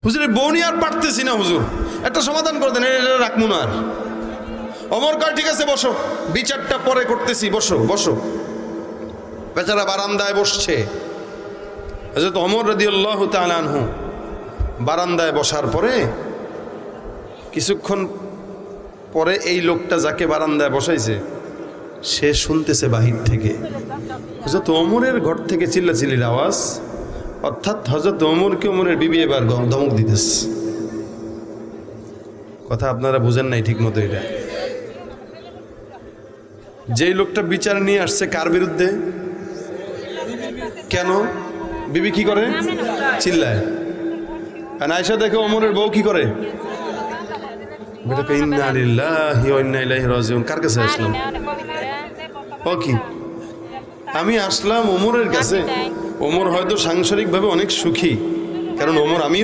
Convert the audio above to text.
হুজুর বউ নিয়ে আর পারতেছি না হুজুর, একটা সমাধান করে দেন, এটা রাখবো না আর। ওমর কয় ঠিক আছে বসো, বিচারটা পরে করতেছি, বসো বসো। বেচারা বারান্দায় বসছে। হযরত ওমর রাদিয়াল্লাহু তাআলা আনহু বারান্দায় বসার পরে কিছুক্ষণ পরে এই লোকটা যাকে বারান্দায় বসাইছে সে শুনতেছে বাহির থেকে হযরত ওমরের ঘর থেকে চিল্লাচিল্লির আওয়াজ, অর্থাৎ হযরত ওমরকে ওমরের বিবি এবার ধমক দিতেছে। কথা আপনারা বুঝেন নাই ঠিক মতো। এটা যেই লোকটা বিচার নিয়ে আসছে কার বিরুদ্ধে, কেন বিবি কি করে, চিল্লায়। আর আয়েশা দেখে ওমরের বউ কি করে, বেটাকে ইন্না লিল্লাহি ওয়া ইন্না ইলাইহি রাজিউন। কার কাছে আসলাম? ও কি আমি আসলাম ওমরের কাছে। ওমর হয়তো সাংসারিকভাবে অনেক সুখী, কারণ ওমর আমি